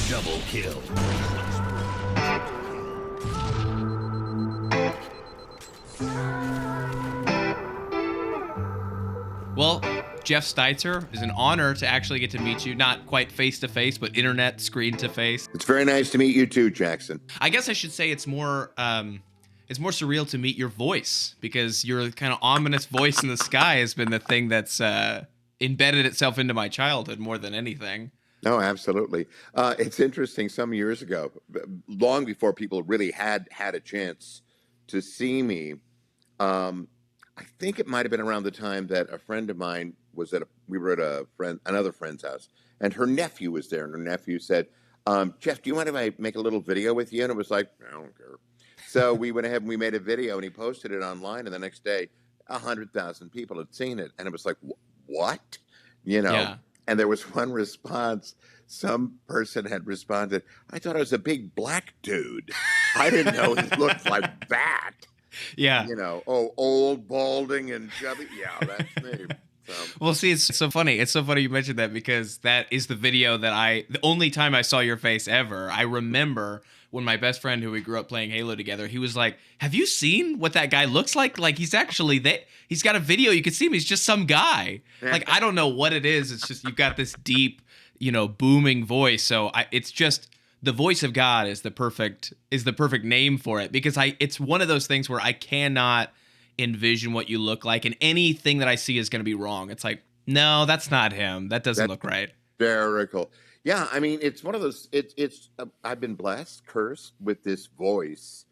Double kill. Well, Jeff Steitzer, it is an honor to actually get to meet you, not quite face to face, but internet screen to face. It's very nice to meet you too, Jackson. I guess I should say it's more surreal to meet your voice, because your kind of ominous voice in the sky has been the thing that's embedded itself into my childhood more than anything. No, absolutely. It's interesting. Some years ago, long before people really had a chance to see me, I think it might have been around the time that a friend of mine was we were at another friend's house, and her nephew was there, and her nephew said, Jeff, do you mind if I make a little video with you? And it was like, I don't care. So we went ahead and we made a video, and he posted it online, and the next day, 100,000 people had seen it. And it was like, what? Yeah. And there was one response. Some person had responded, I thought I was a big black dude. I didn't know he looked like that. Yeah. Old, balding, and chubby. Yeah, that's me. So. Well, see, it's so funny. It's so funny you mentioned that, because that is the video the only time I saw your face ever. I remember when my best friend, who we grew up playing Halo together, he was like, have you seen what that guy looks like? Like, he's actually he's got a video. You can see him. He's just some guy. Like, I don't know what it is. It's just, you've got this deep, booming voice. So it's just, the voice of God is the perfect name for it, because it's one of those things where I cannot envision what you look like, and anything that I see is going to be wrong. It's like, no, that's not him. That doesn't look right. Very cool. Yeah, I mean, it's one of those. I've been blessed, cursed with this voice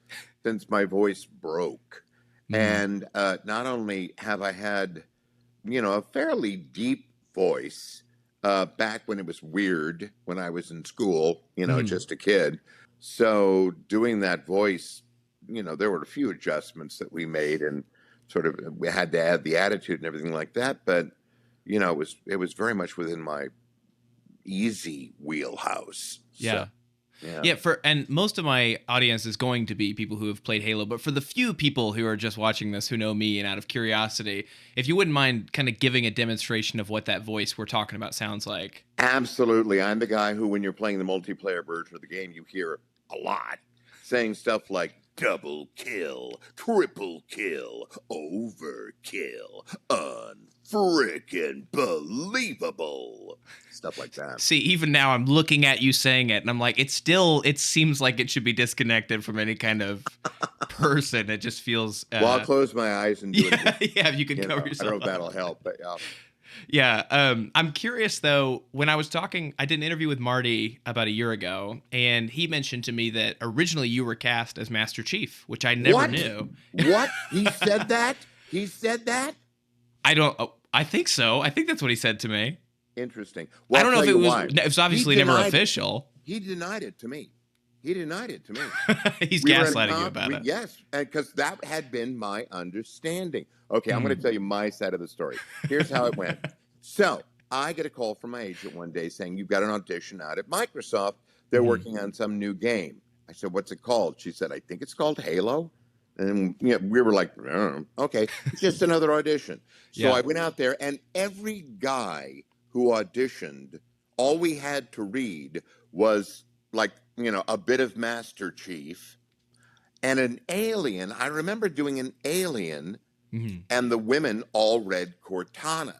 since my voice broke, and not only have I had, a fairly deep voice back when it was weird when I was in school, just a kid. So doing that voice, there were a few adjustments that we made, and sort of we had to add the attitude and everything like that. But it was very much within my easy wheelhouse. Yeah. So, yeah. And most of my audience is going to be people who have played Halo, but for the few people who are just watching this who know me and out of curiosity, if you wouldn't mind kind of giving a demonstration of what that voice we're talking about sounds like. Absolutely. I'm the guy who, when you're playing the multiplayer version of the game, you hear a lot saying stuff like double kill, triple kill, overkill, unfrickin' believable. Stuff like that. See, even now I'm looking at you saying it, and I'm like, it seems like it should be disconnected from any kind of person. It just feels... well, I'll close my eyes and do it. Yeah, if you can cover yourself. I don't know if that'll help, but yeah. Yeah. I'm curious, though, when I was talking, I did an interview with Marty about a year ago, and he mentioned to me that originally you were cast as Master Chief, which I never knew. What? He said that? He said that? I think so. I think that's what he said to me. Interesting. Well, I don't know if it was obviously never official. He denied it to me. He's gaslighting you about it. Yes, because that had been my understanding. Okay, I'm going to tell you my side of the story. Here's how it went. So I get a call from my agent one day saying, you've got an audition out at Microsoft. They're working on some new game. I said, what's it called? She said, I think it's called Halo. And we were like, okay, it's just another audition. So I went out there, and every guy who auditioned, all we had to read was like, a bit of Master Chief and an alien. I remember doing an alien, and the women all read Cortana.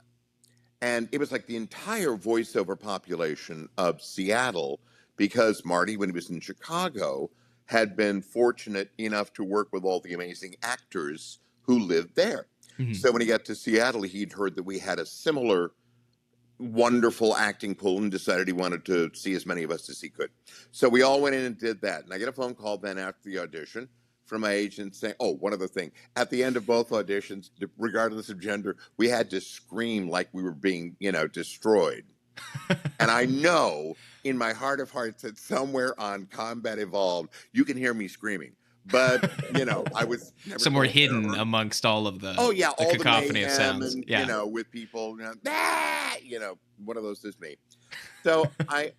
And it was like the entire voiceover population of Seattle, because Marty, when he was in Chicago, had been fortunate enough to work with all the amazing actors who lived there. So when he got to Seattle, he'd heard that we had a similar wonderful acting pool and decided he wanted to see as many of us as he could. So we all went in and did that. And I get a phone call then after the audition from my agent saying, one other thing. At the end of both auditions, regardless of gender, we had to scream like we were being, destroyed. And I know in my heart of hearts that somewhere on Combat Evolved, you can hear me screaming. But, I was never somewhere hidden amongst all of the all cacophony the of sounds. And, with people, one of those is me. So I,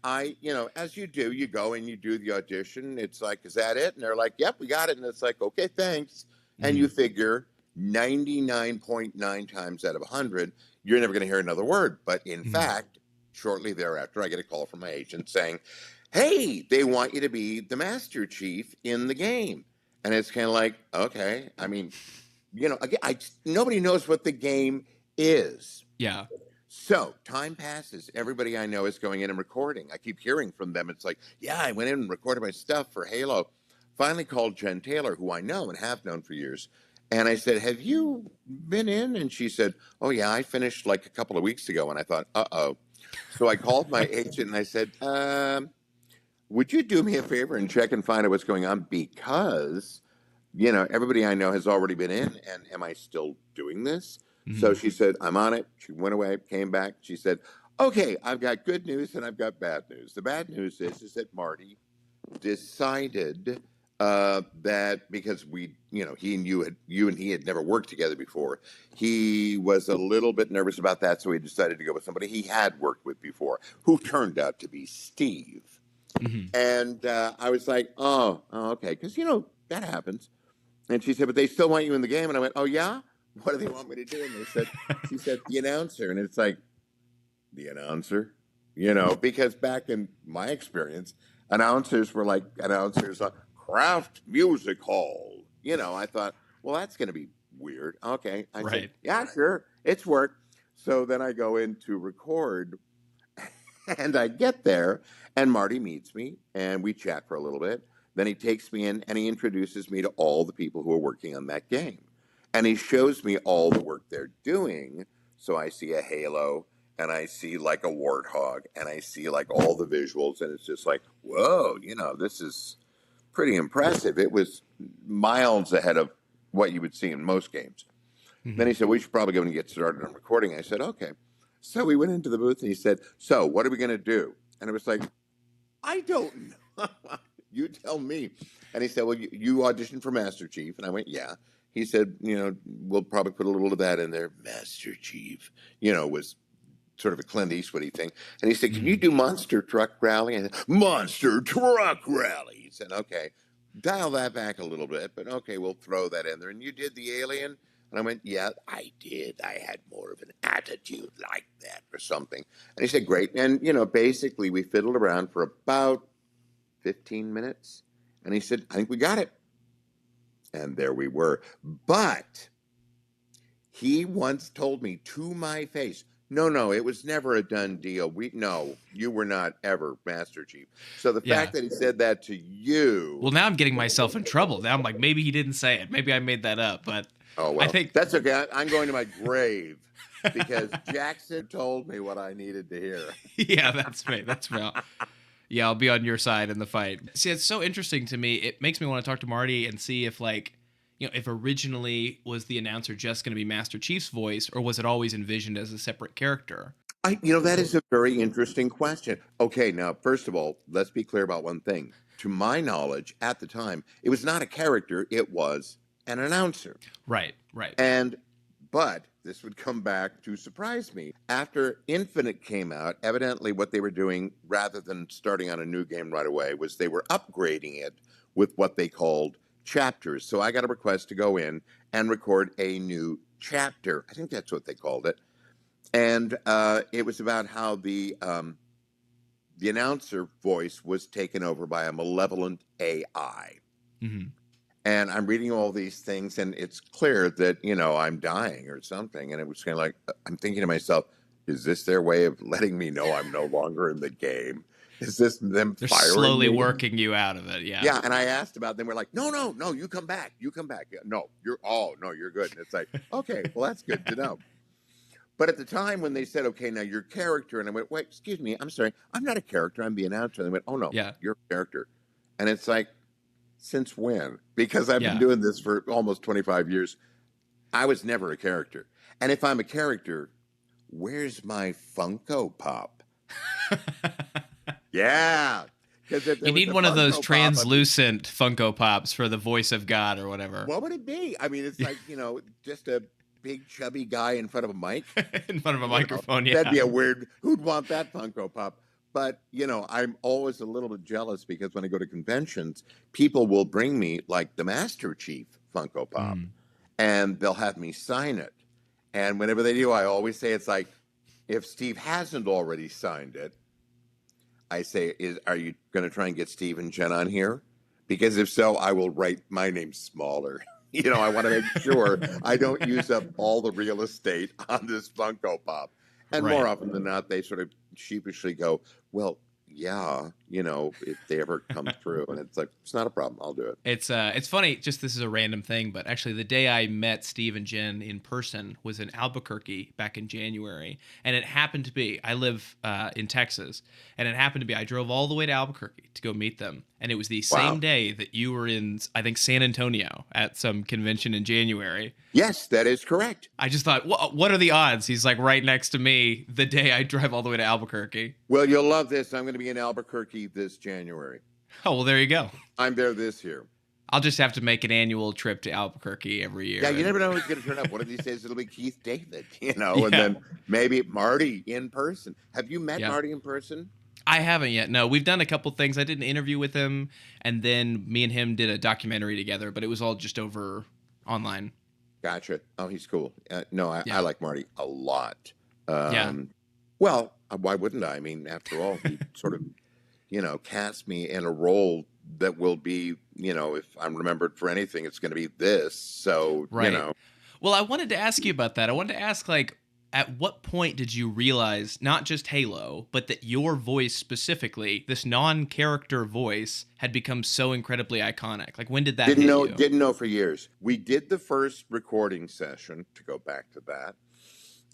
as you do, you go and you do the audition. It's like, is that it? And they're like, yep, we got it. And it's like, okay, thanks. And you figure 99.9 times out of 100, you're never going to hear another word. But in fact, shortly thereafter, I get a call from my agent saying, hey, they want you to be the Master Chief in the game. And it's kind of like, okay. I mean, again, nobody knows what the game is. Yeah. So time passes. Everybody I know is going in and recording. I keep hearing from them. It's like, yeah, I went in and recorded my stuff for Halo. Finally called Jen Taylor, who I know and have known for years. And I said, have you been in? And she said, oh, yeah, I finished like a couple of weeks ago. And I thought, uh-oh. So I called my agent and I said, would you do me a favor and check and find out what's going on? Because, everybody I know has already been in. And am I still doing this? So she said, I'm on it. She went away, came back. She said, okay, I've got good news and I've got bad news. The bad news is that Marty decided that because he and you and he had never worked together before, he was a little bit nervous about that. So he decided to go with somebody he had worked with before, who turned out to be Steve. And I was like, oh okay. Because, that happens. And she said, but they still want you in the game. And I went, oh, yeah? What do they want me to do? And she said, the announcer. And it's like, the announcer? Because back in my experience, announcers were like announcers on Kraft Music Hall. I thought, well, that's going to be weird. Okay. I said, yeah, sure. It's work. So then I go in to record and I get there and Marty meets me and we chat for a little bit. Then he takes me in and he introduces me to all the people who are working on that game. And he shows me all the work they're doing. So I see a Halo and I see like a Warthog and I see like all the visuals. And it's just like, whoa, this is pretty impressive. It was miles ahead of what you would see in most games. Then he said, we should probably go and get started on recording. I said, okay. So we went into the booth and he said, so what are we going to do? And it was like, I don't know. You tell me. And he said, well, you auditioned for Master Chief. And I went, yeah. He said, we'll probably put a little of that in there. Master Chief, was sort of a Clint Eastwood-y thing. And he said, can you do Monster Truck Rally? And I said, Monster Truck Rally. He said, okay, dial that back a little bit, but okay, we'll throw that in there. And you did the Alien? And I went, yeah, I did. I had more of an attitude like that or something. And he said, great. And, basically we fiddled around for about 15 minutes. And he said, I think we got it. And there we were. But he once told me to my face, no, it was never a done deal. No, you were not ever Master Chief. So the fact that he said that to you. Well, now I'm getting myself in trouble. Now I'm like, maybe he didn't say it. Maybe I made that up. But I think that's okay. I'm going to my grave because Jackson told me what I needed to hear. Yeah, that's me. That's me. Yeah, I'll be on your side in the fight. See, it's so interesting to me. It makes me want to talk to Marty and see if, if originally was the announcer just going to be Master Chief's voice, or was it always envisioned as a separate character? That is a very interesting question. Okay, now, first of all, let's be clear about one thing. To my knowledge, at the time, it was not a character. It was an announcer. Right. But this would come back to surprise me. After Infinite came out, evidently what they were doing, rather than starting on a new game right away, was they were upgrading it with what they called chapters. So I got a request to go in and record a new chapter. I think that's what they called it. And it was about how the announcer voice was taken over by a malevolent AI. And I'm reading all these things, and it's clear that, I'm dying or something. And it was kind of like, I'm thinking to myself, is this their way of letting me know I'm no longer in the game? Is this them They're firing slowly me? working you out of it, yeah. Yeah, and I asked about them. We're like, no, you come back. You come back. No, you're good. And it's like, okay, well, that's good to know. But at the time when they said, okay, now your character, and I went, wait, excuse me, I'm sorry, I'm not a character, I'm the announcer. And they went, oh, no, you're a character. And it's like, since when? Because I've been doing this for almost 25 years. I was never a character. And if I'm a character, where's my Funko Pop? Yeah. You need one of those translucent Funko Pops for the voice of God or whatever. What would it be? I mean, it's like, just a big chubby guy in front of a mic. In front of a microphone, yeah. That'd be a weird, who'd want that Funko Pop? But, I'm always a little bit jealous because when I go to conventions, people will bring me like the Master Chief Funko Pop and they'll have me sign it. And whenever they do, I always say it's like, if Steve hasn't already signed it, I say, are you going to try and get Steve and Jen on here? Because if so, I will write my name smaller. I want to make sure I don't use up all the real estate on this Funko Pop. And more Right. often than not, they sort of sheepishly go, well, yeah, if they ever come through. And it's like, it's not a problem. I'll do it. It's funny, just this is a random thing, but actually the day I met Steve and Jen in person was in Albuquerque back in January. And it happened to be, I live in Texas, and it happened to be I drove all the way to Albuquerque to go meet them. And it was the same Wow. day that you were in, I think, San Antonio at some convention in January. Yes, that is correct. I just thought, what are the odds? He's like right next to me the day I drive all the way to Albuquerque. Well, you'll love this. I'm going to be in Albuquerque this January. Oh, well, there you go. I'm there this year. I'll just have to make an annual trip to Albuquerque every year. Yeah, you never know who's going to turn up. One of these days, it'll be Keith David, Yeah. and then maybe Marty in person. Have you met Yeah. Marty in person? I haven't yet. No, we've done a couple things. I did an interview with him, and then me and him did a documentary together, but it was all just over online. Gotcha. Oh, he's cool. No, I Yeah. like Marty a lot. Yeah. Well, why wouldn't I? I mean, after all, he sort of, cast me in a role that will be, if I'm remembered for anything, it's going to be this. So, Right. Well, I wanted to ask you about that. I wanted to ask, like, at what point did you realize not just Halo, but that your voice specifically, this non-character voice, had become so incredibly iconic? Like, when did that hit you? Didn't know for years. We did the first recording session, to go back to that.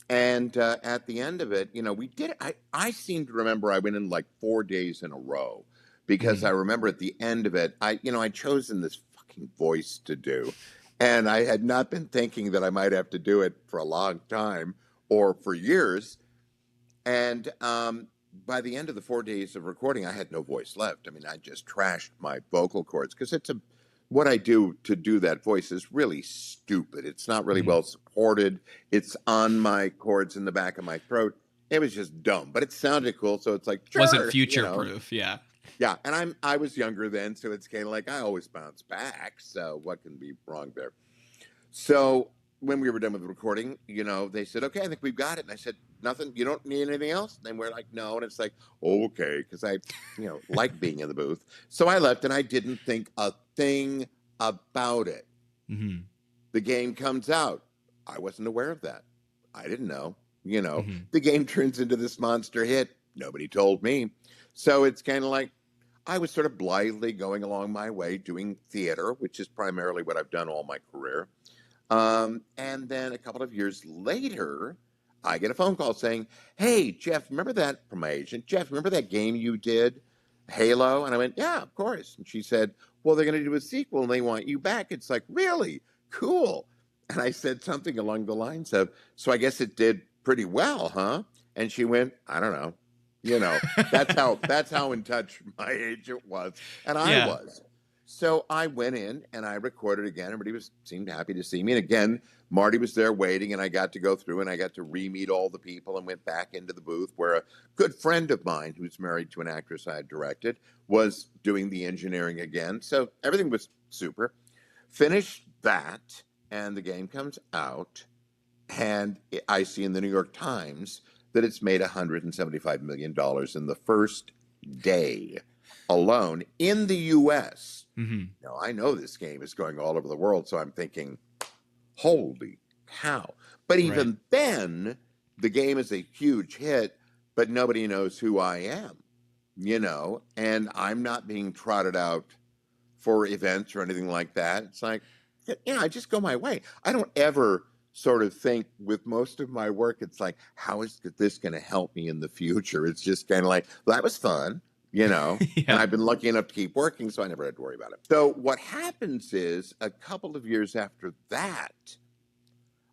And at the end of it, we did it. I seem to remember I went in like 4 days in a row because I remember at the end of it, I'd chosen this fucking voice to do. And I had not been thinking that I might have to do it for a long time or for years. And by the end of the 4 days of recording, I had no voice left. I mean, I just trashed my vocal cords because what I do to do that voice is really stupid. It's not really well supported. It's on my cords in the back of my throat. It was just dumb, but it sounded cool. So it's like, sure, Wasn't future-proof, yeah. Yeah, and I was younger then, so it's kind of like I always bounce back. So what can be wrong there? So when we were done with the recording, they said, okay, I think we've got it. And I said, nothing, you don't need anything else? And we're like, no. And it's like, oh, okay, because I, like being in the booth. So I left and I didn't think a thing about it. Mm-hmm. The game comes out. I wasn't aware of that. I didn't know. The game turns into this monster hit. Nobody told me. So it's kind of like I was sort of blithely going along my way doing theater, which is primarily what I've done all my career. And then a couple of years later, I get a phone call saying, hey, Jeff, remember that from my agent? Jeff, remember that game you did, Halo? And I went, yeah, of course. And she said, well, they're going to do a sequel and they want you back. It's like, really? Cool. And I said something along the lines of, so I guess it did pretty well, huh? And she went, I don't know. That's how in touch my agent was. And I was. So I went in and I recorded again. Everybody seemed happy to see me. And again, Marty was there waiting, and I got to go through and I got to re-meet all the people and went back into the booth where a good friend of mine who's married to an actress I had directed was doing the engineering again. So everything was super. Finished that, and the game comes out, and I see in the New York Times that it's made $175 million in the first day alone in the U.S. Now, I know this game is going all over the world, so I'm thinking, holy cow. But even then, the game is a huge hit, but nobody knows who I am, and I'm not being trotted out for events or anything like that. It's like, I just go my way. I don't ever sort of think with most of my work, it's like, how is this going to help me in the future? It's just kind of like, well, that was fun. And I've been lucky enough to keep working, so I never had to worry about it. So what happens is a couple of years after that,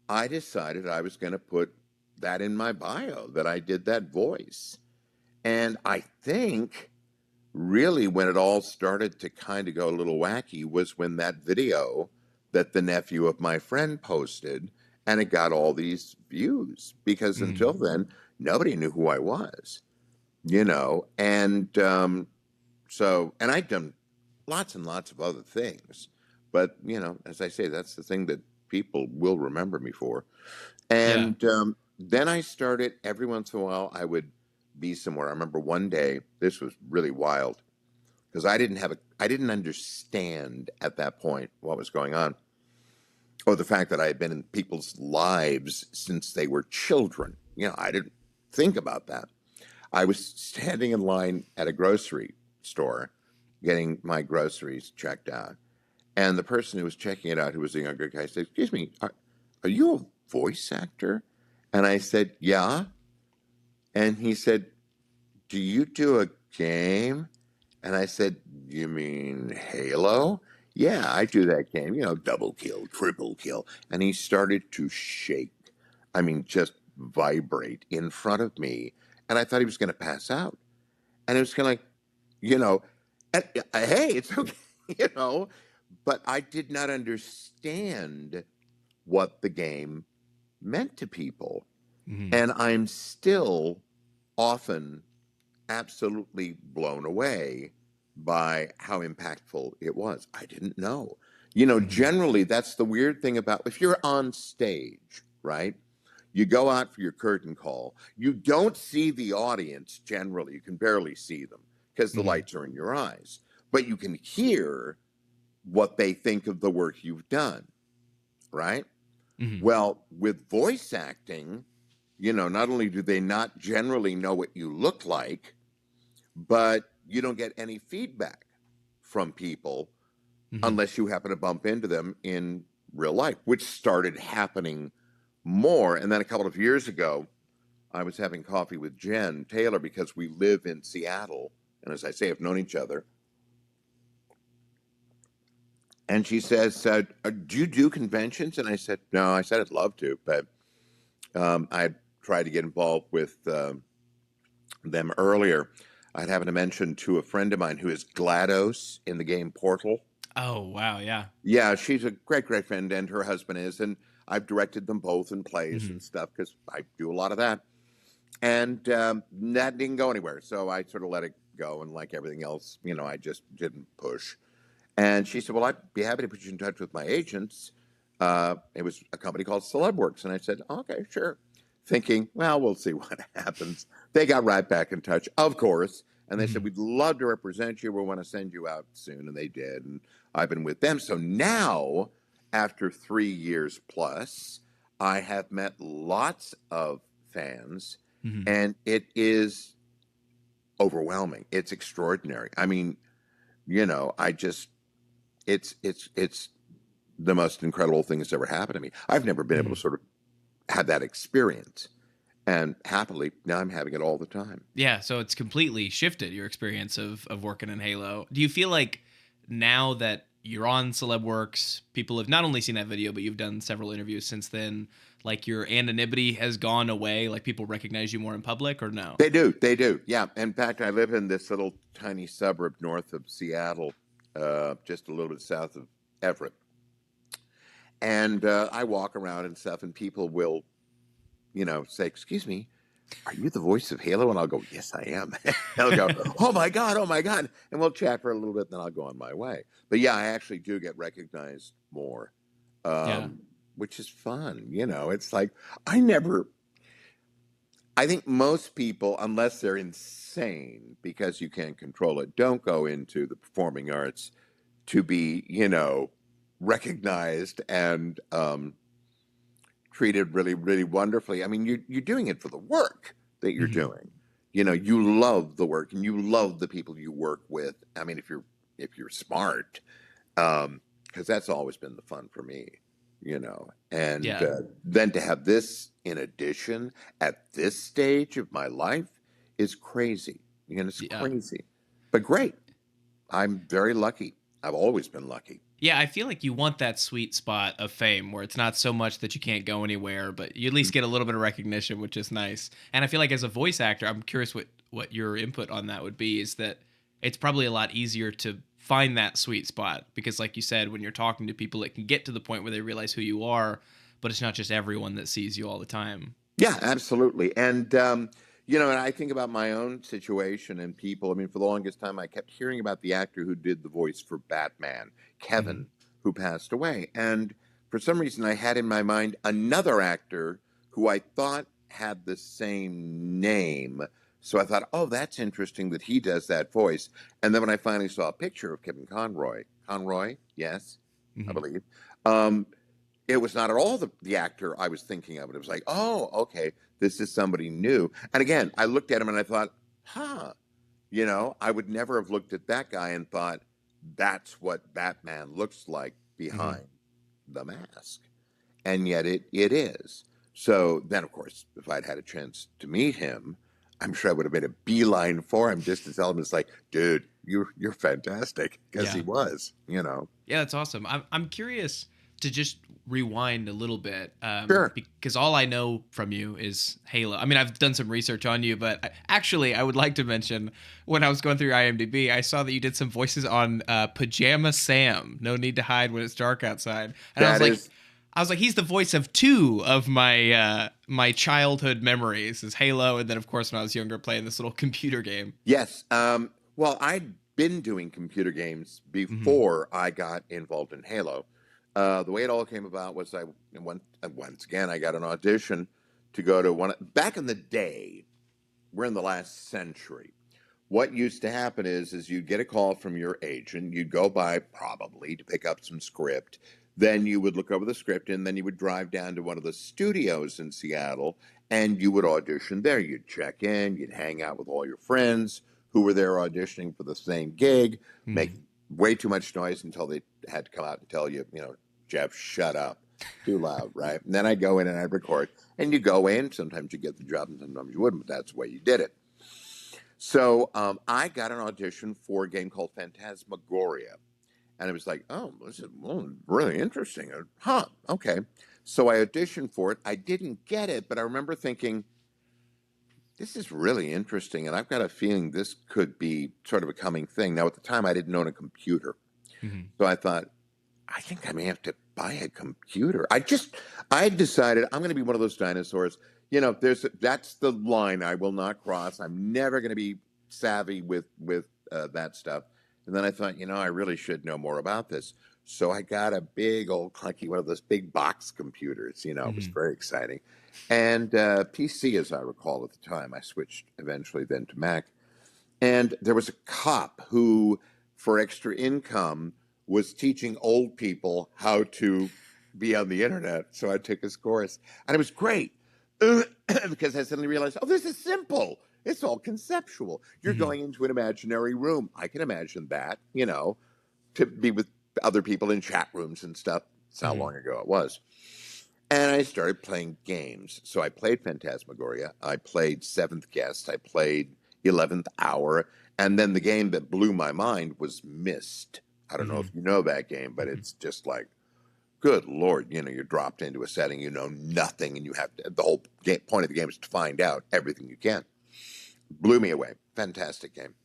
I decided I was going to put that in my bio, that I did that voice. And I think really when it all started to kind of go a little wacky was when that video that the nephew of my friend posted, and it got all these views, because until then, nobody knew who I was. And so I'd done lots and lots of other things, but, as I say, that's the thing that people will remember me for. And then I started, every once in a while, I would be somewhere. I remember one day, this was really wild because I didn't understand at that point what was going on, or the fact that I had been in people's lives since they were children. I didn't think about that. I was standing in line at a grocery store getting my groceries checked out. And the person who was checking it out, who was a younger guy, said, "Excuse me, are you a voice actor?" And I said, "Yeah." And he said, "Do you do a game?" And I said, "You mean Halo?" "Yeah, I do that game, double kill, triple kill." And he started to shake. I mean, just vibrate in front of me. And I thought he was going to pass out. And it was kind of like, you know, hey, it's okay, you know, but I did not understand what the game meant to people. Mhm. And I'm still often absolutely blown away by how impactful it was. I didn't know. Mhm. Generally, that's the weird thing about if you're on stage, right? You go out for your curtain call. You don't see the audience generally. You can barely see them because the Mhm. lights are in your eyes. But you can hear what they think of the work you've done, right? Mhm. Well, with voice acting, not only do they not generally know what you look like, but you don't get any feedback from people Mhm. unless you happen to bump into them in real life, which started happening more. And then a couple of years ago, I was having coffee with Jen Taylor because we live in Seattle. And as I say, have known each other. And she says, "Do you do conventions?" And I said, "No." I said, "I'd love to, but I tried to get involved with them earlier." I'd happened to mention to a friend of mine who is GLaDOS in the game Portal. Oh, wow, yeah. Yeah, she's a great, great friend, and her husband is. And I've directed them both in plays Mhm. and stuff because I do a lot of that. And that didn't go anywhere. So I sort of let it go. And like everything else, I just didn't push. And she said, "Well, I'd be happy to put you in touch with my agents." It was a company called Celebworks. And I said, "Okay, sure." Thinking, well, we'll see what happens. They got right back in touch, of course. And they said, Mhm. "We'd love to represent you. We want to send you out soon." And they did. And I've been with them. So now, after 3 years plus, I have met lots of fans, Mhm. and it is overwhelming. It's extraordinary. I mean, I just it's the most incredible thing that's ever happened to me. I've never been able to Mhm. sort of have that experience, and happily now I'm having it all the time. Yeah, so it's completely shifted your experience of working in Halo. Do you feel like now that you're on Celebworks, people have not only seen that video, but you've done several interviews since then, like your anonymity has gone away, like people recognize you more in public, or no? They do, yeah. In fact, I live in this little tiny suburb north of Seattle, just a little bit south of Everett, and I walk around and stuff, and people will, say, "Excuse me, are you the voice of Halo?" And I'll go, "Yes, I am." They'll go, "Oh my God, oh my God." And we'll chat for a little bit, and then I'll go on my way. But yeah, I actually do get recognized more, Yeah. um, which is fun. It's like, I never, I think most people, unless they're insane because you can't control it, don't go into the performing arts to be, recognized and treated really, really wonderfully. I mean, you're doing it for the work that you're Mhm. doing. You love the work and you love the people you work with. I mean, if you're smart, because that's always been the fun for me. And Yeah. then to have this in addition at this stage of my life is crazy. It's Yeah. crazy, but great. I'm very lucky. I've always been lucky. Yeah, I feel like you want that sweet spot of fame where it's not so much that you can't go anywhere, but you at least get a little bit of recognition, which is nice. And I feel like as a voice actor, I'm curious what your input on that would be. Is that it's probably a lot easier to find that sweet spot because, like you said, when you're talking to people, it can get to the point where they realize who you are, but it's not just everyone that sees you all the time. Yeah, absolutely. And, and I think about my own situation and people. I mean, for the longest time, I kept hearing about the actor who did the voice for Batman, Hmm. Kevin, who passed away. And for some reason, I had in my mind another actor who I thought had the same name, So I thought, oh, that's interesting that he does that voice. And then when I finally saw a picture of Kevin Conroy, yes, I Hmm. believe, um, it was not at all the actor I was thinking of. It was like, oh, okay, this is somebody new. And again, I looked at him and I thought, huh, I would never have looked at that guy and thought that's what Batman looks like Hmm. behind the mask. And yet it is. So then, of course, if I'd had a chance to meet him, I'm sure I would have made a beeline for him just to tell him, it's like, dude, you're fantastic, because he Yeah. was. Yeah, that's awesome. I'm curious to just rewind a little bit, Sure. because all I know from you is Halo. I mean, I've done some research on you, but actually, I would like to mention when I was going through your IMDb, I saw that you did some voices on Pajama Sam. No need to hide when it's dark outside, and That is, I was like, he's the voice of two of my childhood memories, is Halo, and then of course when I was younger playing this little computer game. yes. Well, I'd been doing computer games Hmm. before I got involved in Halo. The way it all came about was I went, once again, I got an audition to go to back in the day, we're in the last century. What used to happen is you'd get a call from your agent, you'd go by probably to pick up some script, then you would look over the script, and then you would drive down to one of the studios in Seattle, and you would audition there. You'd check in, you'd hang out with all your friends who were there auditioning for the same gig, make Hmm. way too much noise until they had to come out and tell you, Jeff, shut up, too loud, right? And then I'd go in and I'd record, and you go in, sometimes you get the job and sometimes you wouldn't, but that's the way you did it. So I got an audition for a game called Phantasmagoria. And it was like, oh, this is really interesting. Huh, okay. So I auditioned for it. I didn't get it, but I remember thinking, this is really interesting. And I've got a feeling this could be sort of a coming thing. Now, at the time, I didn't own a computer. Hmm. So I thought, I think I may have to buy a computer. I decided I'm going to be one of those dinosaurs. That's the line I will not cross. I'm never going to be savvy with that stuff. And then I thought, I really should know more about this. So I got a big old clunky one of those big box computers. It was Hmm. very exciting. And PC, as I recall at the time, I switched eventually then to Mac. And there was a cop who, for extra income, was teaching old people how to be on the internet. So I took his course, and it was great because I suddenly realized, oh, this is simple. It's all conceptual. You're Hmm. going into an imaginary room. I can imagine that, to be with other people in chat rooms and stuff. That's how Hmm. long ago it was. And I started playing games. So I played Phantasmagoria. I played Seventh Guest. I played 11th Hour. And then the game that blew my mind was Myst. I don't know Hmm. if you know that game, but Hmm. it's just like, good Lord, you're dropped into a setting, you know nothing, and you have to, the whole point of the game is to find out everything you can. Blew me away. Fantastic game.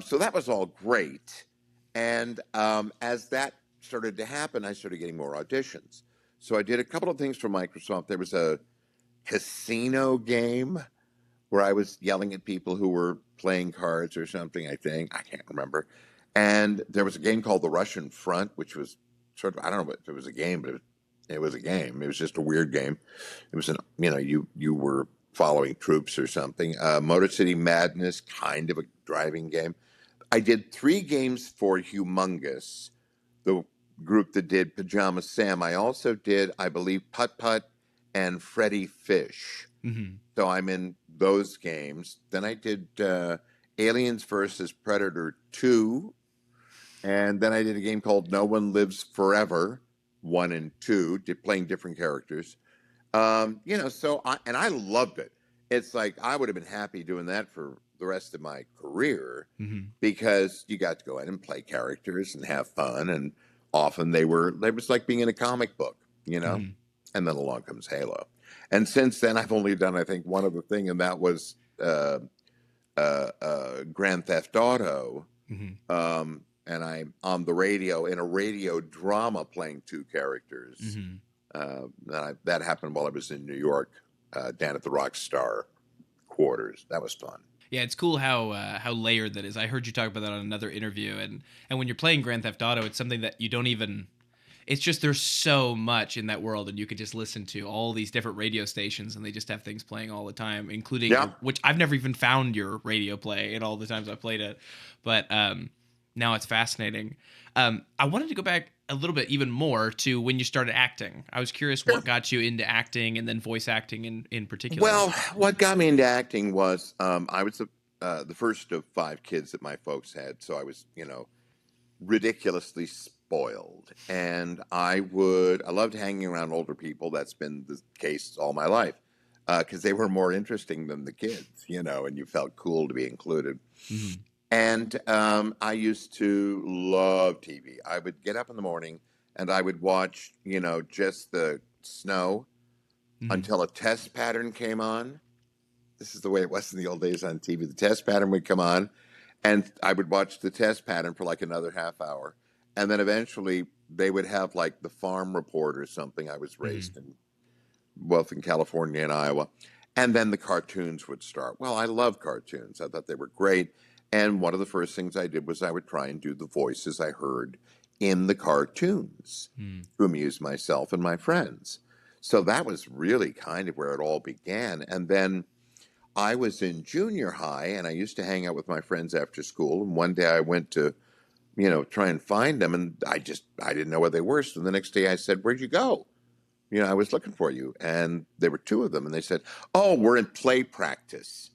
So that was all great. And as that started to happen, I started getting more auditions. So I did a couple of things for Microsoft. There was a casino game where I was yelling at people who were playing cards or something, I think. I can't remember. And there was a game called The Russian Front, which was sort of, I don't know if it was a game, but it was a game. It was just a weird game. It was you were following troops or something. Motor City Madness, kind of a driving game. I did 3 games for Humongous, the group that did Pajama Sam. I also did, I believe, Putt Putt and Freddy Fish. Hmm. So I'm in those games. Then I did Aliens versus Predator 2. And then I did a game called No One Lives Forever 1 and 2, playing different characters. I loved it. It's like I would have been happy doing that for the rest of my career Hmm. because you got to go in and play characters and have fun. And often they was like being in a comic book. Hmm. And then along comes Halo. And since then, I've only done, I think, one other thing, and that was Grand Theft Auto. Hmm. And I'm on the radio in a radio drama playing 2 characters. Hmm. That happened while I was in New York, down at the Rockstar quarters. That was fun. Yeah, it's cool how layered that is. I heard you talk about that on another interview, and when you're playing Grand Theft Auto, it's something that you don't even. It's just there's so much in that world, and you could just listen to all these different radio stations, and they just have things playing all the time, including Yeah. which I've never even found your radio play in all the times I played it. But now it's fascinating. I wanted to go back a little bit even more to when you started acting. I was curious Sure. what got you into acting, and then voice acting in particular. Well, what got me into acting was I was the first of 5 kids that my folks had, so I was, ridiculously spoiled. And I loved hanging around older people. That's been the case all my life because they were more interesting than the kids, and you felt cool to be included. Mhm. And I used to love TV. I would get up in the morning and I would watch, just the snow Mhm. until a test pattern came on. This is the way it was in the old days on TV. The test pattern would come on, and I would watch the test pattern for like another half hour. And then eventually they would have like the farm report or something. I was Mhm. raised both in California and Iowa. And then the cartoons would start. Well, I love cartoons. I thought they were great. And one of the first things I did was I would try and do the voices I heard in the cartoons Mhm. to amuse myself and my friends. So that was really kind of where it all began. And then I was in junior high and I used to hang out with my friends after school. And one day I went to, try and find them and I didn't know where they were. So the next day I said, "Where'd you go? I was looking for you." And there were 2 of them and they said, "Oh, we're in play practice."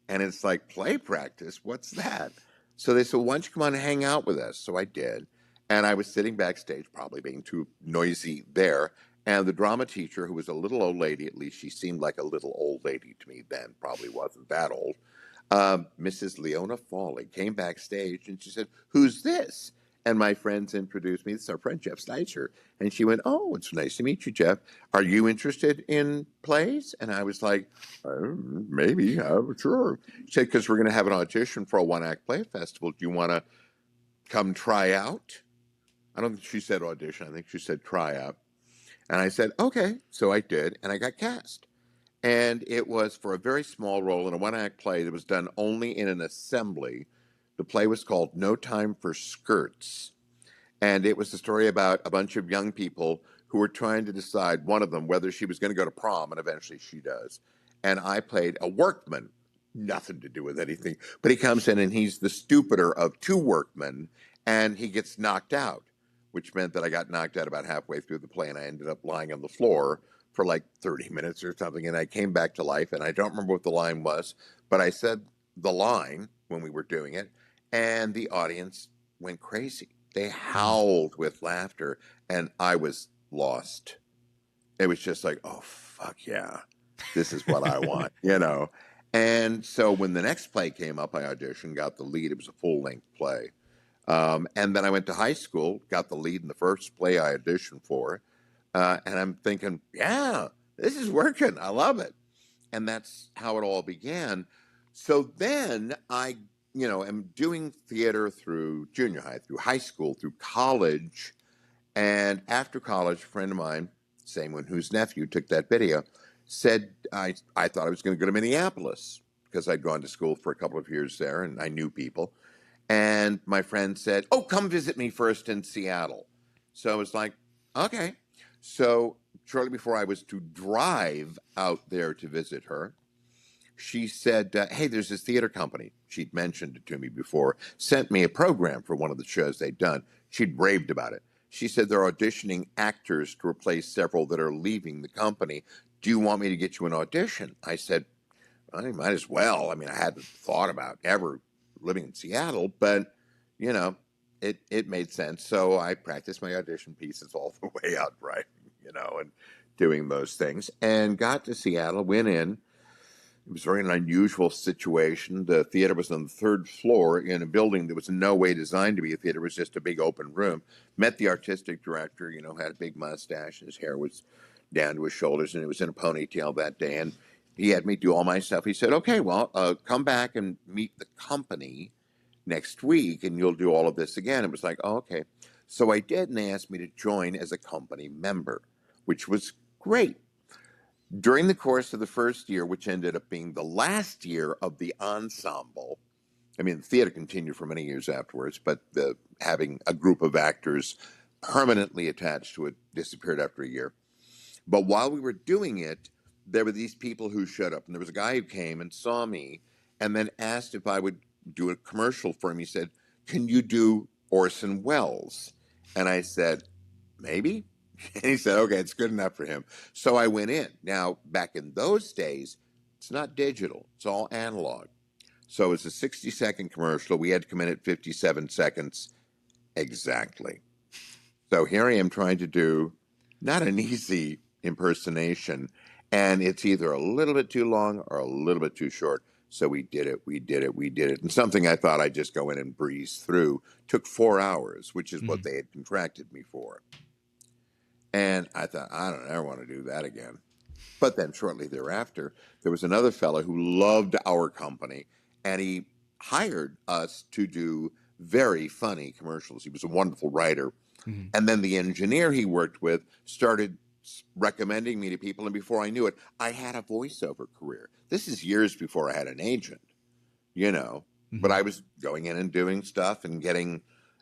And it's like, play practice? What's that? So they said, "Why don't you come on and hang out with us?" So I did. And I was sitting backstage, probably being too noisy there. And the drama teacher, who was a little old lady, at least she seemed like a little old lady to me then, probably wasn't that old, Mrs. Leona Fawley, came backstage and she said, "Who's this?" And my friends introduced me. This is our friend, Jeff Steitzer. And she went, "Oh, it's nice to meet you, Jeff. Are you interested in plays?" And I was like, "Maybe, sure." She said, "Because we're going to have an audition for a one-act play festival. Do you want to come try out?" I don't think she said audition. I think she said try out. And I said, "Okay." So I did, and I got cast. And it was for a very small role in a one-act play that was done only in an assembly. The play was called No Time for Skirts. And it was the story about a bunch of young people who were trying to decide, one of them, whether she was going to go to prom, and eventually she does. And I played a workman, nothing to do with anything. But he comes in and he's the stupider of 2 workmen, and he gets knocked out, which meant that I got knocked out about halfway through the play, and I ended up lying on the floor for like 30 minutes or something. And I came back to life, and I don't remember what the line was, but I said the line when we were doing it, and the audience went crazy. They Mhm. howled with laughter, and I was lost. It was just like, "Oh, fuck yeah, this is what I want." And so when the next play came up, I auditioned, got the lead. It was a full length play. And then I went to high school, got the lead in the first play I auditioned for. And I'm thinking, yeah, this is working. I love it. And that's how it all began. So then I, am doing theater through junior high, through high school, through college. And after college, a friend of mine, same one whose nephew took that video, said I thought I was going to go to Minneapolis because I'd gone to school for a couple of years there and I knew people. And my friend said, "Oh, come visit me first in Seattle." So I was like, "Okay." So shortly before I was to drive out there to visit her, she said, "Hey, there's this theater company." She'd mentioned it to me before, sent me a program for one of the shows they'd done. She'd raved about it. She said, "They're auditioning actors to replace several that are leaving the company. Do you want me to get you an audition?" I said, "I might as well." I mean, I hadn't thought about ever living in Seattle, but you know, it made sense. So I practiced my audition pieces all the way out, right? And doing those things, and got to Seattle. Went in. It was very an unusual situation. The theater was on the 3rd floor in a building that was in no way designed to be a theater. It was just a big open room. Met the artistic director. Had a big mustache. His hair was down to his shoulders, and it was in a ponytail that day. And he had me do all my stuff. He said, "Okay, well, come back and meet the company next week, and you'll do all of this again." It was like, "Oh, okay." So I did, and they asked me to join as a company member, which was great. During the course of the first year, which ended up being the last year of the ensemble, I mean, the theater continued for many years afterwards, but having a group of actors permanently attached to it, disappeared after a year. But while we were doing it, there were these people who showed up. And there was a guy who came and saw me and then asked if I would do a commercial for him. He said, "Can you do Orson Welles?" And I said, "Maybe." And he said, "Okay, it's good enough for him." So I went in. Now, back in those days, it's not digital, it's all analog. So it's a 60-second commercial. We had to come in at 57 seconds exactly. So here I am trying to do not an easy impersonation, and it's either a little bit too long or a little bit too short. So we did it. And something I thought I'd just go in and breeze through took 4 hours, which is what they had contracted me for. And I thought, I don't ever want to do that again. But then shortly thereafter, there was another fellow who loved our company, and he hired us to do very funny commercials. He was a wonderful writer. Mhm. And then the engineer he worked with started recommending me to people. And before I knew it, I had a voiceover career. This is years before I had an agent, you know. But I was going in and doing stuff and getting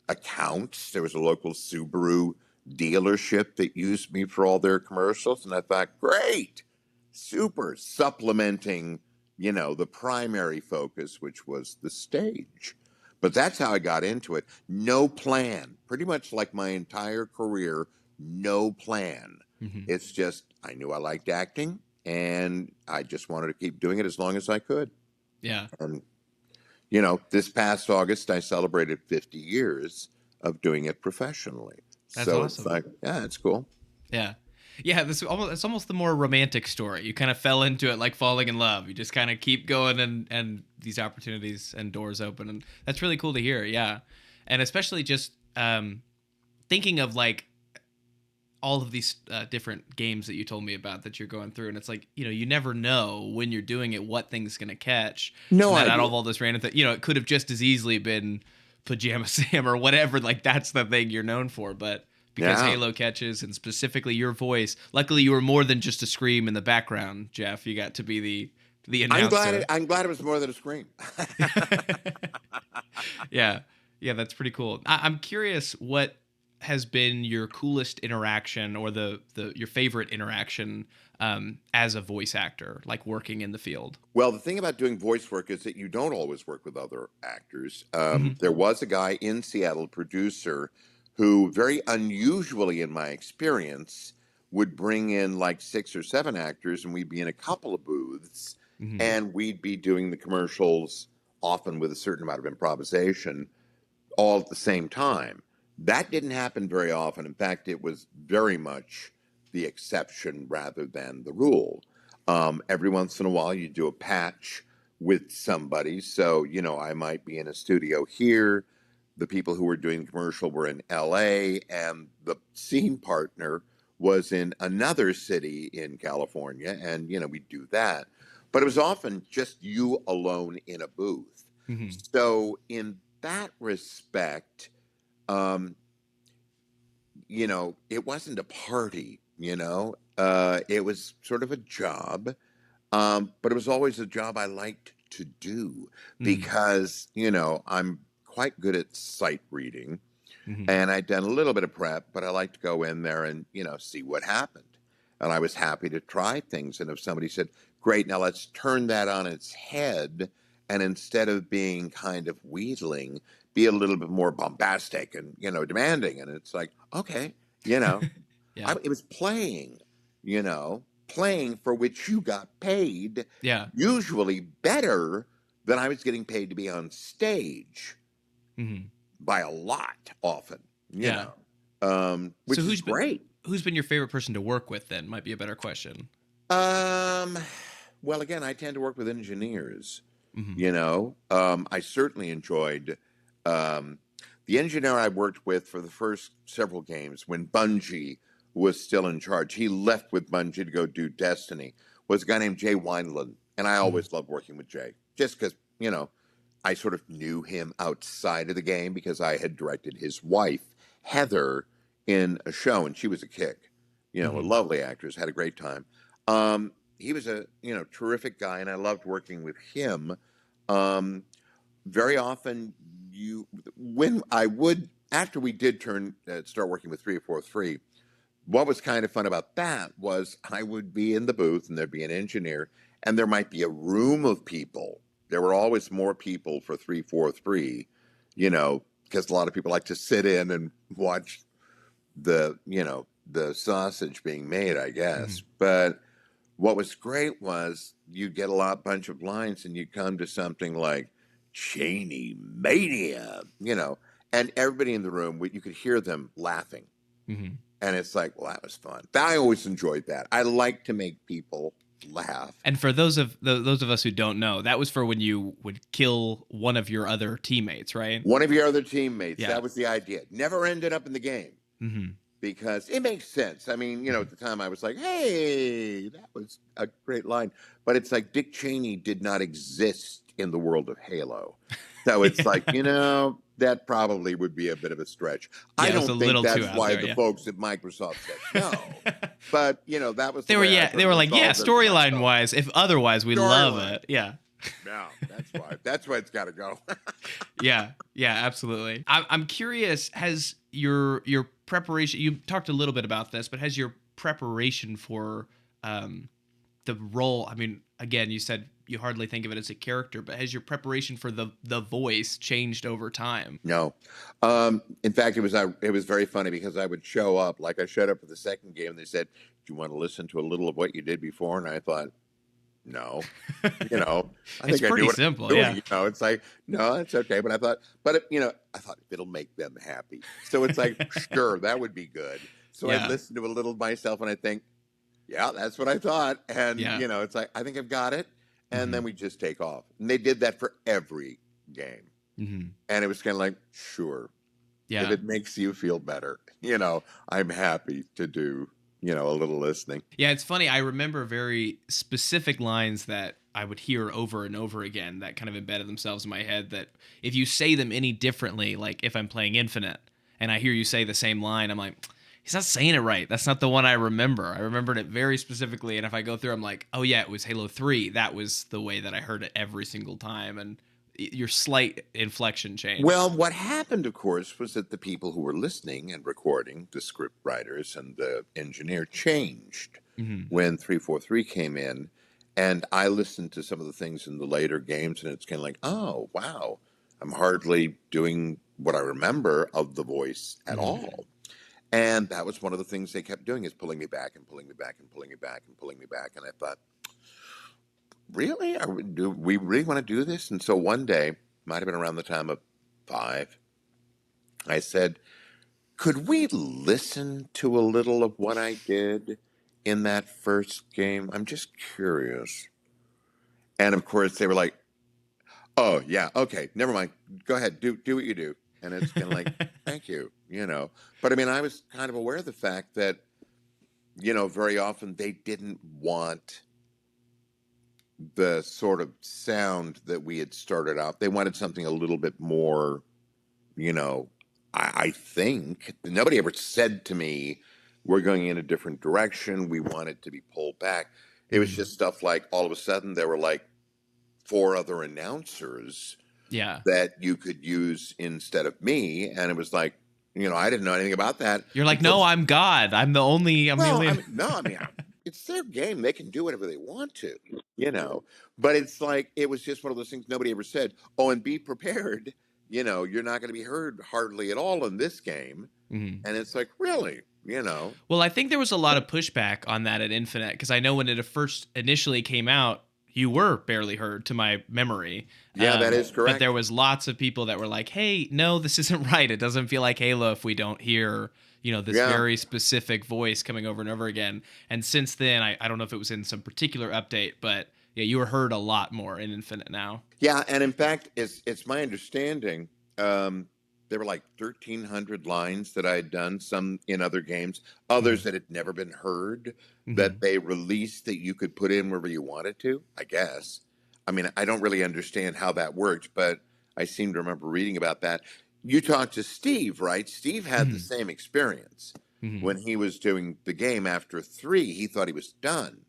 accounts. There was a local Subaru dealership that used me for all their commercials. And I thought, great, super, supplementing, you know, the primary focus, which was the stage. But that's how I got into it. No plan. Pretty much like my entire career, no plan. It's just, I knew I liked acting, and I just wanted to keep doing it as long as I could. Yeah. And, you know, this past August, I celebrated 50 years of doing it professionally. That's So awesome. it's like, yeah, it's cool. Yeah. Yeah, it's almost the more romantic story. You kind of fell into it like falling in love. You just kind of keep going, and these opportunities and doors open, and that's really cool to hear. Yeah, and especially just thinking of like all of these different games that you told me about that you're going through, and it's like, you know, you never know when you're doing it what thing's gonna catch. No And that out idea. of all this random thing, you know, it could have just as easily been Pajama Sam or whatever. Like that's the thing you're known for, but because Yeah. Halo catches, and specifically your voice. Luckily, you were more than just a scream in the background, Jeff. You got to be the announcer. I'm glad it was more than a scream. Yeah, yeah, that's pretty cool. I'm curious what has been your coolest interaction, or the your favorite interaction as a voice actor, like working in the field. Well, the thing about doing voice work is that you don't always work with other actors. Hmm. There was a guy in Seattle, producer, who very unusually, in my experience, would bring in like 6 or 7 actors, and we'd be in a couple of booths, Hmm. and we'd be doing the commercials, often with a certain amount of improvisation, all at the same time. That didn't happen very often. In fact, it was very much the exception rather than the rule. Every once in a while, you do a patch with somebody. So, you know, I might be in a studio here. The people who were doing the commercial were in LA, and the scene partner was in another city in California. And, you know, we'd do that. But it was often just you alone in a booth. Hmm. So, in that respect, um, you know, it wasn't a party, you know, it was sort of a job, but it was always a job I liked to do Hmm. because, you know, I'm quite good at sight reading, Hmm. and I'd done a little bit of prep, but I like to go in there and, you know, see what happened. And I was happy to try things. And if somebody said, great, now let's turn that on its head, and instead of being kind of wheedling, be a little bit more bombastic and, you know, demanding. And it's like, okay, you know, Yeah, it was playing, you know, playing for which you got paid, yeah. usually better than I was getting paid to be on stage Hmm. by a lot often, you Yeah. know, So which is great. who's been your favorite person to work with? Then might be a better question. Um, well, again, I tend to work with engineers, Hmm. you know. I certainly enjoyed um, the engineer I worked with for the first several games when Bungie was still in charge. He left with Bungie to go do Destiny, was a guy named Jay Wineland. And I Hmm. always loved working with Jay just because, you know, I sort of knew him outside of the game because I had directed his wife, Heather, in a show, and she was a kick. You know, a Hmm. lovely actress, had a great time. He was a, you know, terrific guy, and I loved working with him. Um, Very often, when I would after we did start working with 343, what was kind of fun about that was I would be in the booth and there'd be an engineer and there might be a room of people. There were always more people for 343, because a lot of people like to sit in and watch the sausage being made, I guess. Mm-hmm. But what was great was you'd get a bunch of lines and you'd come to something like Cheney Mania, and everybody in the room, you could hear them laughing. Mm-hmm. And it's like, well, that was fun. I always enjoyed that. I like to make people laugh. And for those of us who don't know, that was for when you would kill one of your other teammates, right? One of your other teammates. Yeah. That was the idea. Never ended up in the game. Mm-hmm. Because it makes sense. I mean, at the time I was like, hey, that was a great line. But it's like Dick Cheney did not exist in the world of Halo. So it's like, that probably would be a bit of a stretch. I don't think that's why the folks at Microsoft said no. But, that was they were like, storyline wise, if otherwise we love it. Yeah. No, that's why it's got to go. Yeah, absolutely. I'm curious, has your preparation, you talked a little bit about this, but has your preparation for the role, I mean, again, you said you hardly think of it as a character, but has your preparation for the voice changed over time? No. In fact, it was very funny because I would show up, like I showed up for the second game, and they said, do you want to listen to a little of what you did before? And I thought, no, I it's think pretty simple. Yeah. It's like, no, it's okay. But I thought, I thought it'll make them happy. So it's like, sure, that would be good. So I listen to a little myself and I think, yeah, that's what I thought. And, it's like, I think I've got it. And then we just take off. And they did that for every game. Mm-hmm. And it was kind of like, sure. Yeah. If it makes you feel better, I'm happy to do a little listening. Yeah, it's funny. I remember very specific lines that I would hear over and over again that kind of embedded themselves in my head, that if you say them any differently, like if I'm playing Infinite and I hear you say the same line, I'm like, he's not saying it right. That's not the one I remember. I remembered it very specifically. And if I go through, I'm like, oh yeah, it was Halo 3. That was the way that I heard it every single time. And your slight inflection change. Well, what happened, of course, was that the people who were listening and recording, the script writers and the engineer, changed when 343 came in. And I listened to some of the things in the later games, and it's kind of like, oh, wow, I'm hardly doing what I remember of the voice at all. And that was one of the things they kept doing, is pulling me back and pulling me back and pulling me back and pulling me back. And I thought, really? Do we really want to do this? And so one day, might have been around the time of 5, I said, could we listen to a little of what I did in that first game? I'm just curious. And of course, they were like, oh, yeah, okay, never mind. Go ahead, do what you do. And it's kind of like, thank you, But I mean, I was kind of aware of the fact that, very often they didn't want the sort of sound that we had started out. They wanted something a little bit more, I think. Nobody ever said to me, we're going in a different direction. We want it to be pulled back. It was just stuff like, all of a sudden, there were like 4 other announcers that you could use instead of me. And it was like, I didn't know anything about that. You're like, no, I'm God. I'm the only. It's their game. They can do whatever they want to, But it's like, it was just one of those things nobody ever said. Oh, and be prepared. You're not going to be heard hardly at all in this game. And it's like, really, Well, I think there was a lot of pushback on that at Infinite, because I know when it first initially came out, you were barely heard, to my memory. Yeah, that is correct. But there was lots of people that were like, hey, no, this isn't right. It doesn't feel like Halo if we don't hear, this very specific voice coming over and over again. And since then, I don't know if it was in some particular update, but yeah, you were heard a lot more in Infinite now. Yeah, and in fact, it's my understanding, there were like 1,300 lines that I had done, some in other games, others that had never been heard, that they released that you could put in wherever you wanted to, I guess. I mean, I don't really understand how that worked, but I seem to remember reading about that. You talked to Steve, right? Steve had the same experience. When he was doing the game after 3, he thought he was done.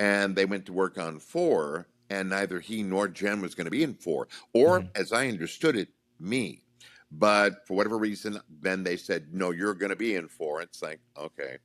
And they went to work on 4, and neither he nor Jen was going to be in 4. Or, as I understood it, me. But for whatever reason, then they said, no, you're going to be in 4. It's like, okay.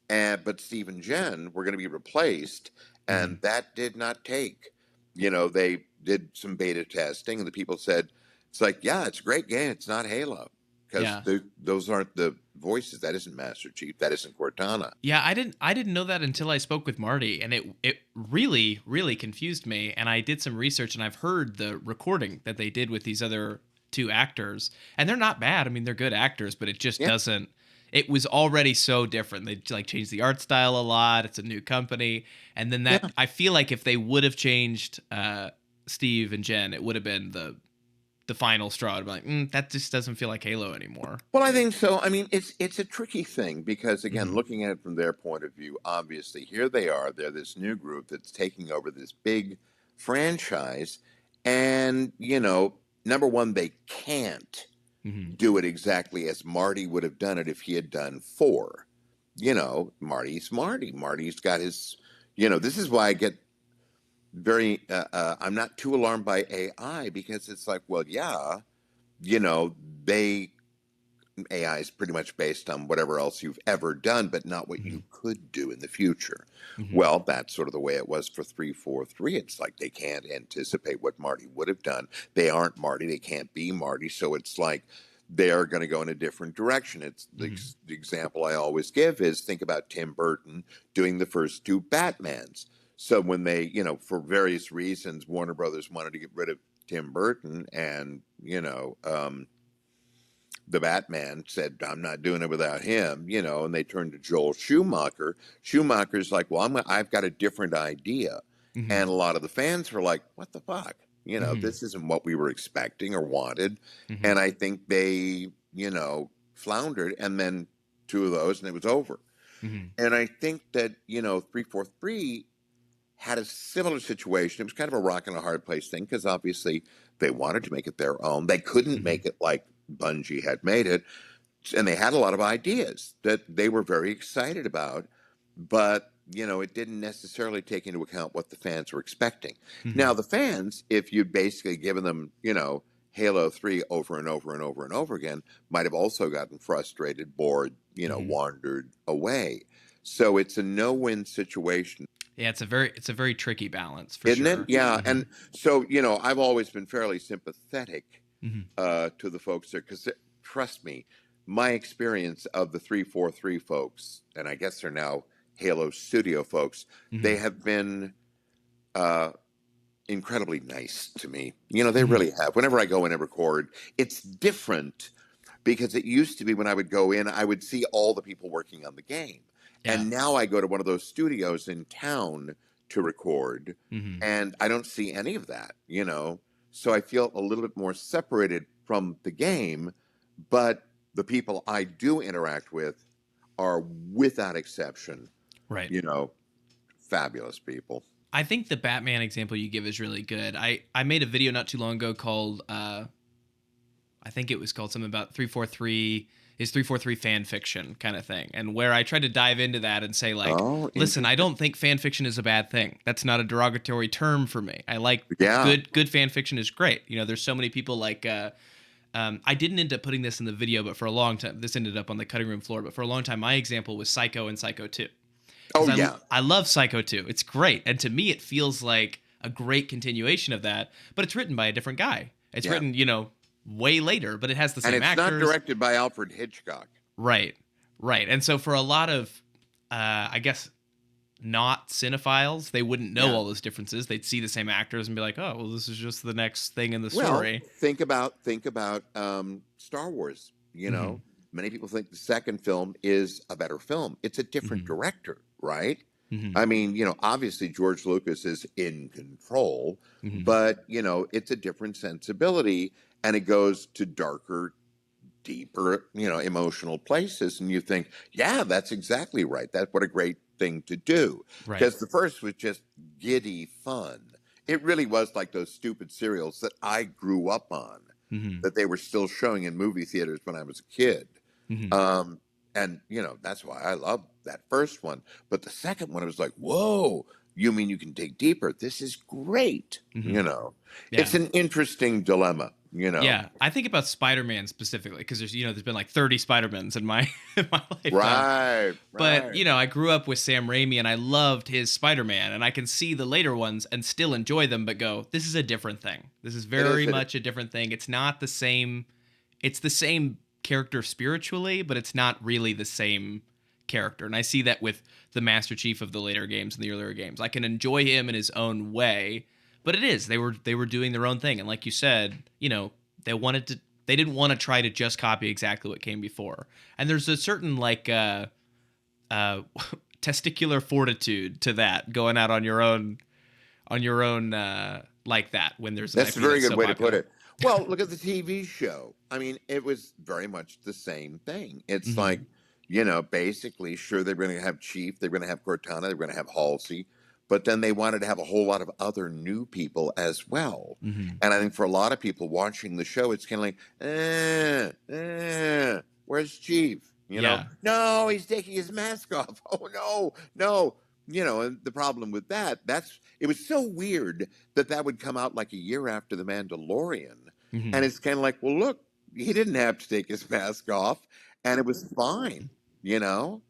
But Steve and Jen were going to be replaced, Hmm. and that did not take. They did some beta testing, and the people said, it's like, yeah, it's a great game. It's not Halo. Because Yeah. those aren't the voices. That isn't Master Chief. That isn't Cortana. Yeah, I didn't know that until I spoke with Marty, and it really really confused me. And I did some research, and I've heard the recording that they did with these other two actors, and they're not bad. I mean, they're good actors, but it just Yeah. doesn't. It was already so different. They like changed the art style a lot. It's a new company, and then Yeah. that I feel like if they would have changed Steve and Jen, it would have been the final straw. I'd be like, that just doesn't feel like Halo anymore. Well, I think so. I mean, it's a tricky thing because, again, Hmm. looking at it from their point of view, obviously, here they are. They're this new group that's taking over this big franchise. And, number one, they can't Hmm. do it exactly as Marty would have done it if he had done 4. Marty's Marty. Marty's got his, this is why I get I'm not too alarmed by AI because it's like, well, yeah, they AI is pretty much based on whatever else you've ever done, but not what Hmm. you could do in the future. Hmm. Well, that's sort of the way it was for 343. It's like they can't anticipate what Marty would have done. They aren't Marty. They can't be Marty. So it's like they're going to go in a different direction. It's Hmm. the example I always give is think about Tim Burton doing the first 2 Batmans. So when they, for various reasons, Warner Brothers wanted to get rid of Tim Burton and, the Batman said, I'm not doing it without him, and they turned to Joel Schumacher. Schumacher's like, well, I've got a different idea. Hmm. And a lot of the fans were like, what the fuck? Hmm. This isn't what we were expecting or wanted. Hmm. And I think they, floundered and then 2 of those and it was over. Hmm. And I think that, 343 had a similar situation. It was kind of a rock and a hard place thing because obviously they wanted to make it their own. They couldn't Hmm. make it like Bungie had made it. And they had a lot of ideas that they were very excited about, but it didn't necessarily take into account what the fans were expecting. Hmm. Now, the fans, if you'd basically given them, Halo 3 over and over and over and over again, might have also gotten frustrated, bored, Hmm. wandered away. So it's a no-win situation. Yeah, it's a very tricky balance for Isn't it? sure. Yeah. Hmm. And so, I've always been fairly sympathetic Hmm. to the folks there because trust me, my experience of the 343 folks, and I guess they're now Halo Studio folks, they Hmm. have been uh, incredibly nice to me. They Hmm. really have. Whenever I go in and record, it's different because it used to be when I would go in, I would see all the people working on the game. Yeah. And now I go to one of those studios in town to record, Hmm. and I don't see any of that. So I feel a little bit more separated from the game, but the people I do interact with are without exception, Right. you know, fabulous people. I think the Batman example you give is really good. I made a video not too long ago called I think it was called something about 343 is 343 fan fiction kind of thing, and where I tried to dive into that and say like, Oh, listen, I interesting. don't think fan fiction is a bad thing. That's not a derogatory term for me. I like Yeah. good fan fiction is great. There's so many people like I didn't end up putting this in the video, but for a long time, this ended up on the cutting room floor. But for a long time, my example was Psycho and Psycho 2, because Oh, I yeah. I love Psycho 2. It's great, and to me, it feels like a great continuation of that. But it's written by a different guy. It's Yeah. written, way later, but it has the And same it's not actors. directed by Alfred Hitchcock. Right, right. And so for a lot of, I guess, not cinephiles, they wouldn't know Yeah. all those differences. They'd see the same actors and be like, oh, well, this is just the next thing in the Well, story. think about Star Wars. Hmm. Many people think the second film is a better film. It's a different Hmm. director, right? Hmm. I mean, obviously George Lucas is in control, Hmm. but it's a different sensibility, and it goes to darker, deeper, emotional places. And you think, yeah, that's exactly right. That's what a great thing to do. Right. Because the first was just giddy fun. It really was like those stupid serials that I grew up on, Hmm. that they were still showing in movie theaters when I was a kid. Hmm. Um, and, that's why I love that first one. But the second one, it was like, whoa, you can dig deeper? This is great. Hmm. It's Yeah. an interesting dilemma you know. Yeah, I think about Spider-Man specifically because there's been like 30 Spider-Mans in my in my lifetime. Right, But, right. I grew up with Sam Raimi and I loved his Spider-Man, and I can see the later ones and still enjoy them but go, this is a different thing. This is It very is. much a different thing. It's not the same. It's the same character spiritually, but it's not really the same character. And I see that with the Master Chief of the later games and the earlier games. I can enjoy him in his own way, but they were doing their own thing. And like you said, they didn't want to try to just copy exactly what came before. And there's a certain uh testicular fortitude to that, going out on your own like that when there's an That's a IP very that's good so way to put popular. it. Well, look at the TV show. I mean, it was very much the same thing. It's like, Hmm. basically, sure, they're going to have Chief, they're going to have Cortana, they're going to have Halsey, but then they wanted to have a whole lot of other new people as well. Hmm. And I think for a lot of people watching the show, it's kind of like, where's Chief? Yeah. No, he's taking his mask off. Oh, no, no. And the problem with it was so weird that would come out like a year after The Mandalorian. And Hmm. it's kind of like, well, look, he didn't have to take his mask off and it was fine, you know?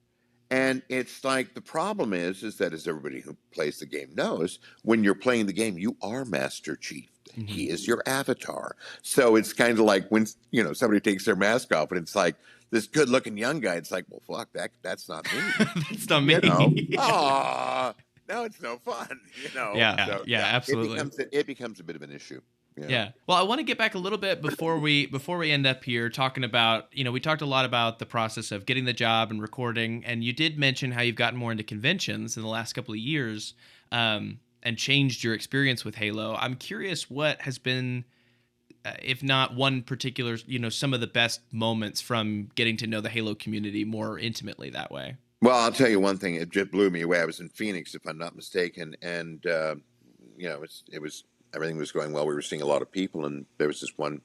And it's like the problem is that as everybody who plays the game knows, when you're playing the game, you are Master Chief. Hmm. He is your avatar. So it's kind of like when somebody takes their mask off and it's like this good-looking young guy. It's like, well, fuck, that's not me. That's not You know, me. Yeah. ah, now it's no fun. Yeah, So yeah, yeah, absolutely. it becomes a bit of an issue. Yeah. Well, I want to get back a little bit before we end up here talking about, we talked a lot about the process of getting the job and recording, and you did mention how you've gotten more into conventions in the last couple of years, and changed your experience with Halo. I'm curious what has been, if not one particular, some of the best moments from getting to know the Halo community more intimately that way. Well, I'll tell you one thing. It just blew me away. I was in Phoenix, if I'm not mistaken, and it was everything was going well. We were seeing a lot of people, and there was this one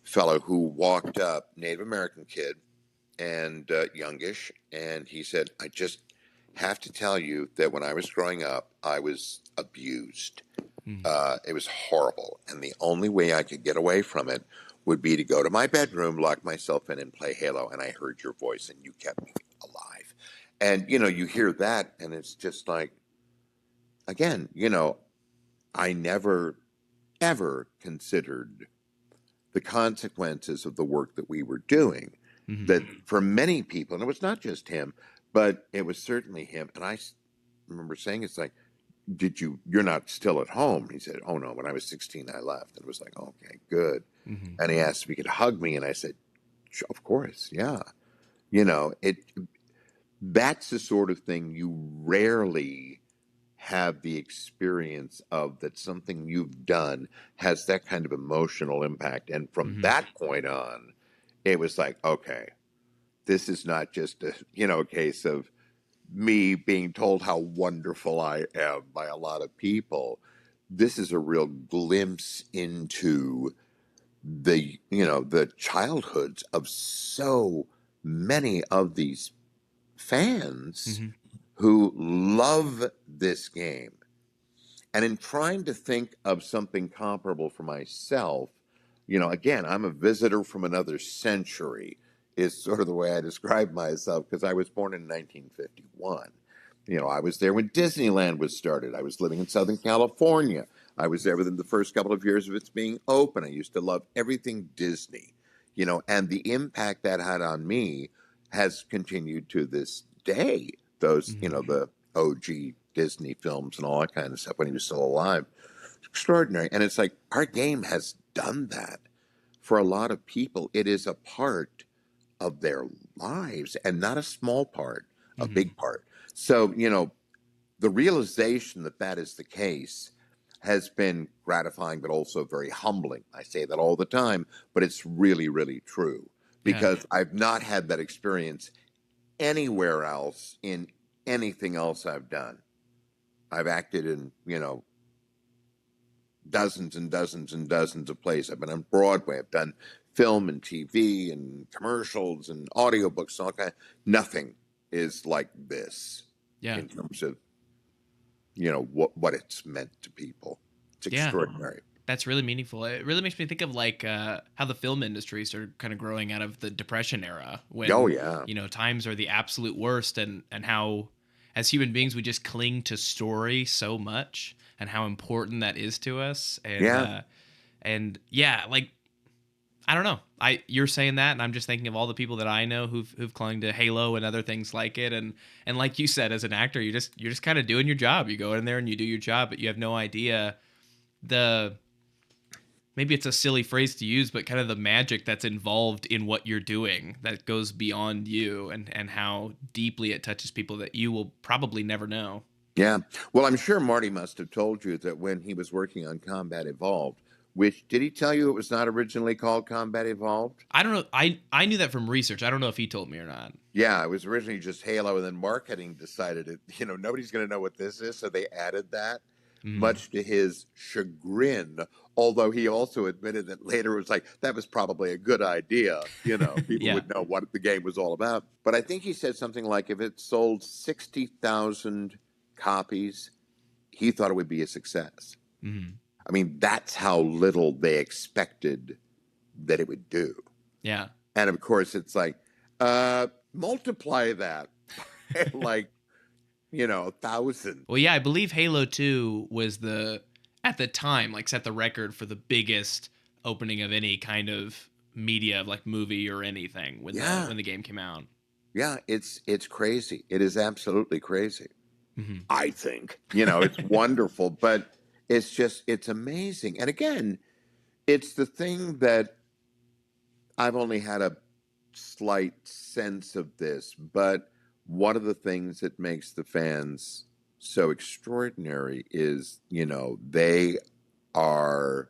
fellow who walked up, Native American kid, and youngish, and he said, "I just have to tell you that when I was growing up, I was abused. Mhm. It was horrible, and the only way I could get away from it would be to go to my bedroom, lock myself in, and play Halo. And I heard your voice, and you kept me alive." And you hear that, and it's just like, again, I never ever considered the consequences of the work that we were doing. Mhm. That for many people, and it was not just him, but it was certainly him. And I remember saying, it's like, you're not still at home? He said, oh no, when I was 16, I left. And it was like, okay, good. Mhm. And he asked if he could hug me. And I said, of course. Yeah. That's the sort of thing you rarely have the experience of, that something you've done has that kind of emotional impact. And from Mhm. that point on, it was like, okay, this is not just a case of me being told how wonderful I am by a lot of people. This is a real glimpse into the childhoods of so many of these fans Mhm. who love this game. And in trying to think of something comparable for myself, again, I'm a visitor from another century, is sort of the way I describe myself, because I was born in 1951. I was there when Disneyland was started. I was living in Southern California. I was there within the first couple of years of its being open. I used to love everything Disney, and the impact that had on me has continued to this day. Those, Mhm. the OG Disney films and all that kind of stuff when he was still alive. It's extraordinary. And it's like our game has done that for a lot of people. It is a part of their lives, and not a small part, a Mhm. big part. So, the realization that that is the case has been gratifying, but also very humbling. I say that all the time, but it's really, really true, Yeah. because I've not had that experience anywhere else in anything else I've done. I've acted in, dozens and dozens and dozens of plays. I've been on Broadway. I've done film and TV and commercials and audiobooks and all kind. Nothing is like this Yeah. in terms of what it's meant to people. It's Yeah. extraordinary. That's really meaningful. It really makes me think of like how the film industry started kind of growing out of the Depression era Oh when, yeah, times are the absolute worst, and how as human beings we just cling to story so much and how important that is to us. yeah. And yeah, like I don't know. You're saying that, and I'm just thinking of all the people that I know who've clung to Halo and other things like it, and like you said, as an actor, you're just kind of doing your job. You go in there and you do your job, but you have no idea the maybe it's a silly phrase to use, but kind of the magic that's involved in what you're doing that goes beyond you, and how deeply it touches people that you will probably never know. Yeah. Well, I'm sure Marty must have told you that when he was working on Combat Evolved, which did he tell you it was not originally called Combat Evolved? I don't know. I knew that from research. I don't know if he told me or not. Yeah, it was originally just Halo, and then marketing decided it, nobody's going to know what this is, so they added that, Mm, much to his chagrin. Although he also admitted that later it was like, that was probably a good idea. People yeah. would know what the game was all about. But I think he said something like if it sold 60,000 copies, he thought it would be a success. Mm, I mean, that's how little they expected that it would do. yeah. And of course, it's like, multiply that by like, 1,000. Well, yeah, I believe Halo 2 was at the time, like set the record for the biggest opening of any kind of media, like movie or anything Yeah. when the game came out. Yeah. It's crazy. It is absolutely crazy. Hmm. I think, it's wonderful, but it's amazing. And again, it's the thing that I've only had a slight sense of this, but one of the things that makes the fans so extraordinary is, are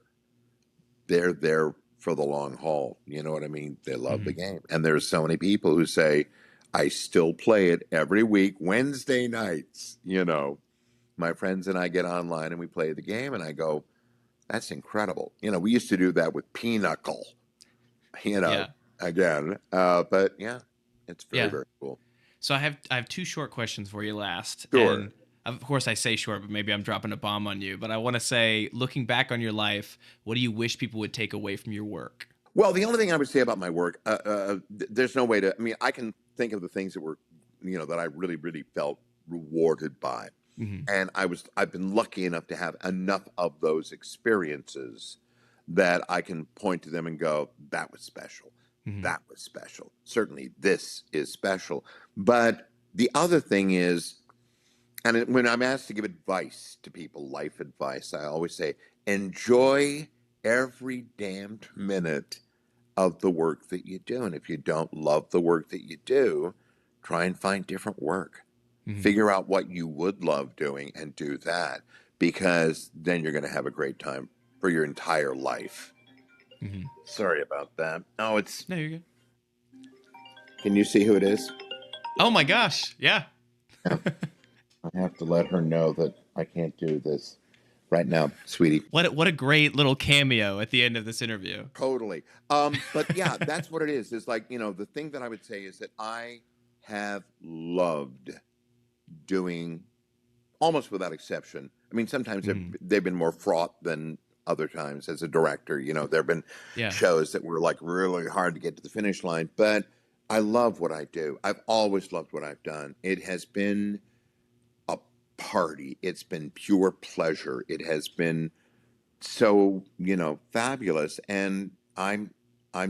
they're there for the long haul. You know what I mean? They love the Hmm. game. And there's so many people who say, I still play it every week, Wednesday nights. My friends and I get online and we play the game, and I go, that's incredible. We used to do that with Pinochle, you know, Yeah. again. But yeah, it's very, Yeah. very cool. So I have two short questions for you last. Sure. And of course I say short, but maybe I'm dropping a bomb on you. But I want to say, looking back on your life, what do you wish people would take away from your work? Well, the only thing I would say about my work, there's no way to, I mean, I can think of the things that were, that I really, really felt rewarded by. Hmm. And I've been lucky enough to have enough of those experiences that I can point to them and go, that was special. Hmm. That was special. Certainly this is special. But the other thing is, when I'm asked to give advice to people, life advice, I always say, enjoy every damned minute of the work that you do. And if you don't love the work that you do, try and find different work. Hmm. Figure out what you would love doing and do that, because then you're going to have a great time for your entire life. Hmm. Sorry about that. Oh, No, you're good. can you see who it is? Oh my gosh. Yeah. Yeah. I have to let her know that I can't do this right now, sweetie. What a great little cameo at the end of this interview. Totally. But yeah, that's what it is. Is like, the thing that I would say is that I have loved doing, almost without exception. I mean, sometimes Hmm. they've been more fraught than other times as a director. There have been Yeah. shows that were like really hard to get to the finish line, but I love what I do. I've always loved what I've done. It has been a party. It's been pure pleasure. It has been so, fabulous. And I'm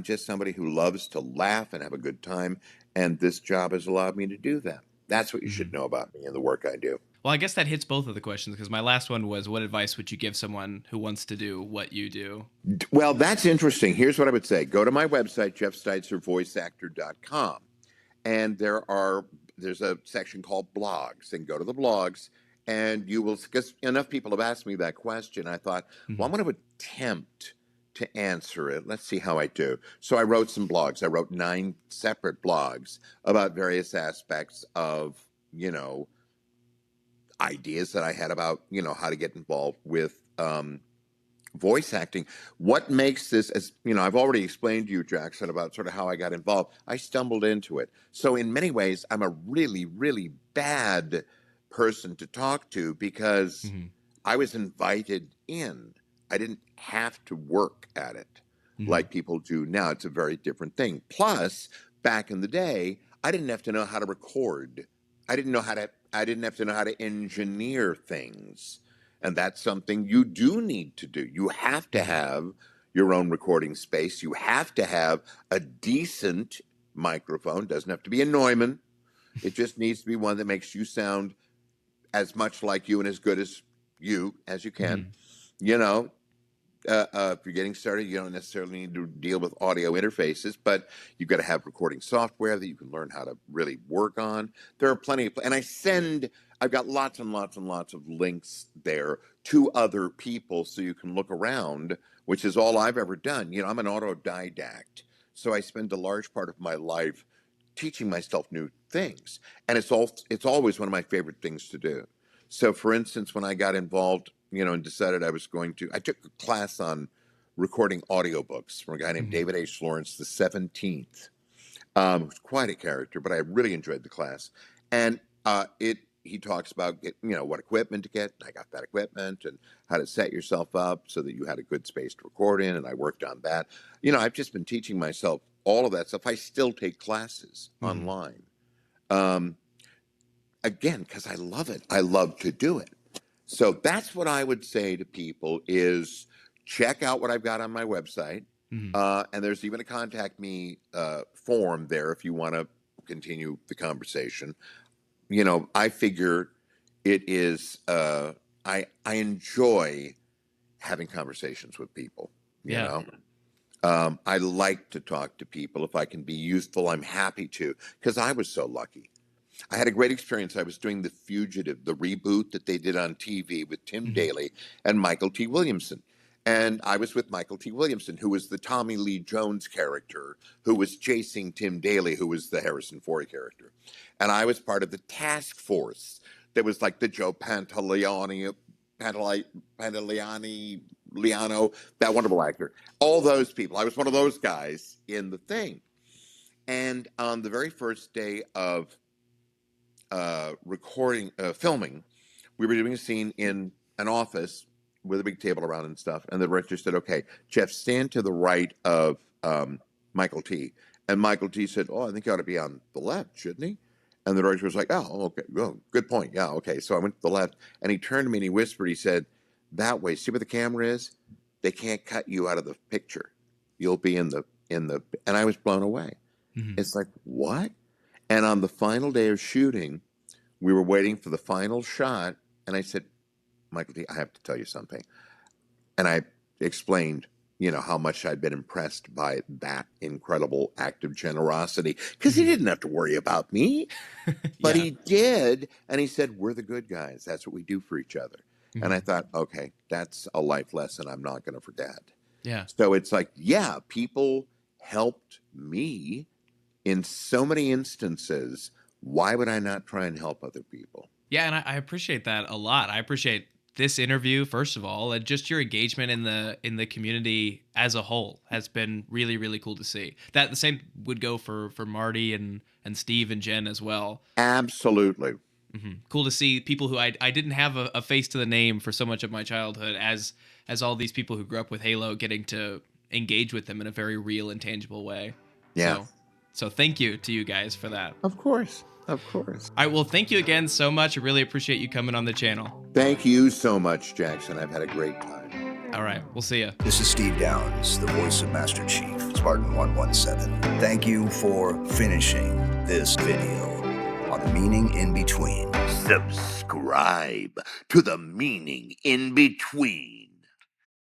just somebody who loves to laugh and have a good time. And this job has allowed me to do that. That's what you should Hmm. know about me and the work I do. Well, I guess that hits both of the questions because my last one was, what advice would you give someone who wants to do what you do? Well, that's interesting. Here's what I would say. Go to my website, jeffsteitzervoiceactor.com. And there's a section called blogs, and go to the blogs, and you will, because enough people have asked me that question. I thought, well, Hmm. I'm going to attempt to answer it. Let's see how I do. So I wrote some blogs. I wrote 9 separate blogs about various aspects of, ideas that I had about, how to get involved with voice acting. What makes this, as I've already explained to you, Jackson, about sort of how I got involved. I stumbled into it. So in many ways, I'm a really, really bad person to talk to, because Hmm. I was invited in. I didn't have to work at it Mhm. like people do now. It's a very different thing. Plus, back in the day, I didn't have to know how to record. I didn't have to know how to engineer things. And that's something you do need to do. You have to Mhm. have your own recording space. You have to have a decent microphone. Doesn't have to be a Neumann. It just needs to be one that makes you sound as much like you and as good as you can. Mhm. You know, if you're getting started, you don't necessarily need to deal with audio interfaces, but you've got to have recording software that you can learn how to really work on. There are plenty of, and I've got lots and lots and lots of links there to other people so you can look around, which is all I've ever done. You know, I'm an autodidact, so I spend a large part of my life teaching myself new things, and it's always one of my favorite things to do. So, for instance, when I got involved, and decided I took a class on recording audiobooks from a guy named Mhm. David H. Lawrence the 17th. Who's quite a character, but I really enjoyed the class. And he talks about what equipment to get. I got that equipment and how to set yourself up so that you had a good space to record in. And I worked on that. I've just been teaching myself all of that stuff. I still take classes Mhm. online. Um, Again, because I love it. I love to do it. So that's what I would say to people is check out what I've got on my website. Mhm. And there's even a contact me form there if you want to continue the conversation. I figure it is, I enjoy having conversations with people, you Yeah. know. I like to talk to people. If I can be useful, I'm happy to, because I was so lucky. I had a great experience. I was doing The Fugitive, the reboot that they did on TV with Tim Mhm. Daly and Michael T. Williamson. And I was with Michael T. Williamson, who was the Tommy Lee Jones character, who was chasing Tim Daly, who was the Harrison Ford character. And I was part of the task force that was like the Joe Liano, that wonderful actor. All those people. I was one of those guys in the thing. And on the very first day of filming, we were doing a scene in an office with a big table around and stuff. And the director said, "Okay, Jeff, stand to the right of Michael T." And Michael T said, "Oh, I think he ought to be on the left, shouldn't he?" And the director was like, "Oh, okay, oh, good point. Yeah, okay." So I went to the left, and he turned to me and he whispered, he said, "That way, see where the camera is? They can't cut you out of the picture. You'll be in the." And I was blown away. Mhm. It's like, what? And on the final day of shooting, we were waiting for the final shot, and I said, "Michael D, I have to tell you something." And I explained, how much I'd been impressed by that incredible act of generosity, because he Mhm. didn't have to worry about me, but Yeah. he did. And he said, "We're the good guys. That's what we do for each other." And I Mhm. thought, okay, that's a life lesson I'm not going to forget. Yeah. So it's like, yeah, people helped me in so many instances. Why would I not try and help other people? Yeah, and I appreciate that a lot. I appreciate this interview first of all, and just your engagement in the community as a whole has been really really cool to see. That the same would go for Marty and Steve and Jen as well. Absolutely. Cool to see people who I didn't have a face to the name for so much of my childhood as all these people who grew up with Halo getting to engage with them in a very real and tangible way. Yeah. So thank you to you guys for that. Of course. Of course. All right, well, thank you again so much. I really appreciate you coming on the channel. Thank you so much, Jackson. I've had a great time. All right, we'll see you. This is Steve Downs, the voice of Master Chief, Spartan 117. Thank you for finishing this video on the meaning in between. Subscribe to The Meaning in Between.